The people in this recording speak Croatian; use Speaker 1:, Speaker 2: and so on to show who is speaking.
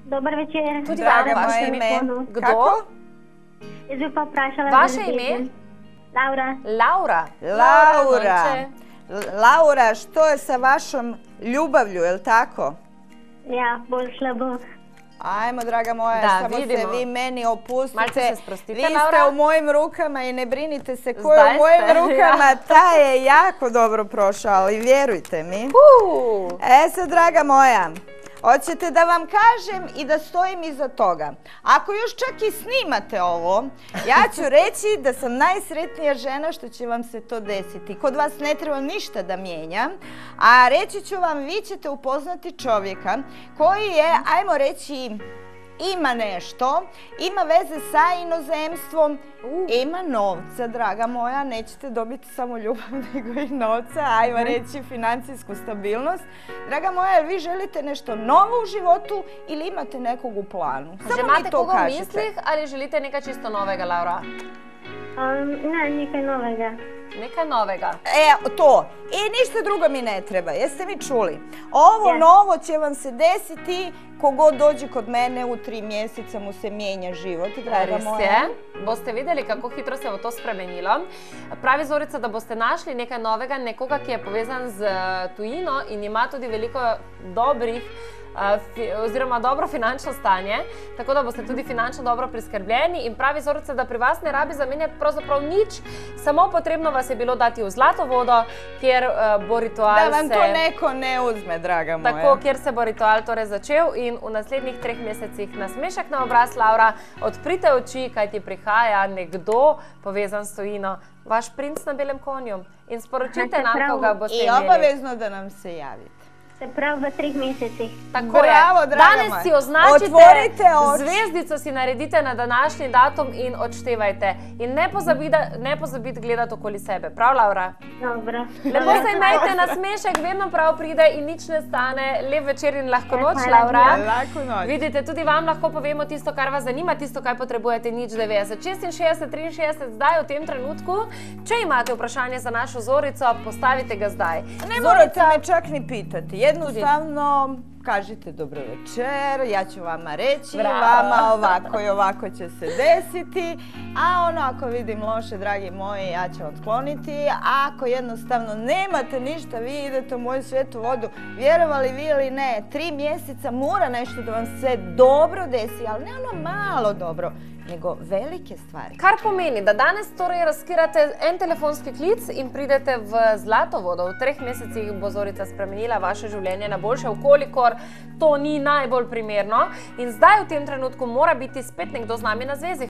Speaker 1: Dober večer.
Speaker 2: Tudi
Speaker 3: Draga
Speaker 2: vam,
Speaker 3: moje
Speaker 2: vaše
Speaker 3: ime.
Speaker 2: ime. Kdo?
Speaker 3: Kako?
Speaker 1: Jaz bi pa vprašala
Speaker 2: Vaše
Speaker 1: za
Speaker 2: ime?
Speaker 1: ljubezen. Laura.
Speaker 2: Laura.
Speaker 3: Laura.
Speaker 2: Donče.
Speaker 3: Laura, što je sa vašom ljubavlju, je li tako?
Speaker 1: Ja, bolj slabo.
Speaker 3: Ajmo, draga moja,
Speaker 2: Da,
Speaker 3: samo
Speaker 2: vidimo.
Speaker 3: se vi meni
Speaker 2: Malce
Speaker 3: opustite.
Speaker 2: se sprostite,
Speaker 3: Vi ste
Speaker 2: Laura.
Speaker 3: u mojim rukama i ne brinite se ko je
Speaker 2: Zdaj
Speaker 3: u mojim
Speaker 2: ste,
Speaker 3: rukama,
Speaker 2: ja.
Speaker 3: taj je jako dobro prošao, ali vjerujte mi. Sad, draga moja, hoćete da vam kažem i da stojim iza toga. Ako još čak i snimate ovo, ja ću reći da sam najsretnija žena što će vam se to desiti. Kod vas ne treba ništa da mijenjam, a reći ću vam, vi ćete upoznati čovjeka koji je, ajmo reći, ima nešto, ima veze sa inozemstvom, ima novca, draga moja, nećete dobiti samo ljubav nego i novca, ajmo reći financijsku stabilnost. Draga moja, jel vi želite nešto novo u životu ili imate nekog u planu?
Speaker 2: Že
Speaker 3: Samo mi
Speaker 2: imate
Speaker 3: to
Speaker 2: koga v
Speaker 3: kažite.
Speaker 2: mislih ali želite nekaj čisto novega, Laura?
Speaker 1: Ne, nekaj novega.
Speaker 2: Nekaj novega.
Speaker 3: To. I ništa drugo mi ne treba. Jeste mi čuli? Ovo
Speaker 1: Je.
Speaker 3: novo će vam se desiti kogod dođe kod mene u 3 mjeseca mu se mijenja život, draga
Speaker 2: Res
Speaker 3: moja.
Speaker 2: je. Boste videli, kako hitro se bo to spremenilo. Pravi Zorica, da boste našli nekaj novega, nekoga, ki je povezan z tujino in ima tudi veliko dobrih oziroma dobro finančno stanje, tako da boste tudi finančno dobro priskrbljeni in pravi Zorica, da pri vas ne rabi zamenjati pravzaprav nič, samo potrebno vas je bilo dati v zlato vodo, kjer bo ritual
Speaker 3: Da vam to neko ne uzme, draga moja.
Speaker 2: Tako, kjer se bo ritual torej začel in v naslednjih 3 mesecih nasmešek na obraz, Laura, odprite oči, kaj ti prihaja nekdo povezan s tujino, vaš princ na belem konju in sporočite nam,
Speaker 1: Prav.
Speaker 2: koga boste
Speaker 3: I
Speaker 2: imeli.
Speaker 3: obavezno da nam se javite.
Speaker 1: Se pravi v 3 mesecih.
Speaker 2: Tako
Speaker 3: Bravo,
Speaker 2: je.
Speaker 3: draga
Speaker 2: Danes
Speaker 3: moja.
Speaker 2: si označite,
Speaker 3: Otvorite oči.
Speaker 2: zvezdico si naredite na današnji datum in odštevajte. In ne pozabite gledati okoli sebe. Prav, Laura?
Speaker 1: Dobro.
Speaker 2: Lepo se imejte, nasmešek vedno prav pride in nič ne stane. Lep večer in lahko noč,
Speaker 1: Hvala
Speaker 2: Laura.
Speaker 3: Lahko noč.
Speaker 2: Vidite, tudi vam lahko povemo tisto, kar vas zanima, tisto, kaj potrebujete, nič 90, 66, 63, zdaj v tem trenutku. Če imate vprašanje za našo Zorico, postavite ga zdaj.
Speaker 3: Ne morate me čak ni pitati. Jednostavno kažite dobro večer, ja ću vama reći,
Speaker 2: Bravo.
Speaker 3: vama ovako i ovako će se desiti, a ono ako vidim loše, dragi moji, ja ću otkloniti, a ako jednostavno nemate ništa, vi idete u moju svetu vodu, vjerovali vi ili ne, 3 mjeseca mora nešto da vam se dobro desi, ali ne ono malo dobro, nego velike stvari.
Speaker 2: Kar pomeni, da danes torej razkirate en telefonski klic in pridete v zlato vodo. V 3 mesecih bo Zorica spremenila vaše življenje na boljše, vkolikor to ni najbolj primerno. In zdaj v tem trenutku mora biti spet nekdo z nami na zvezi.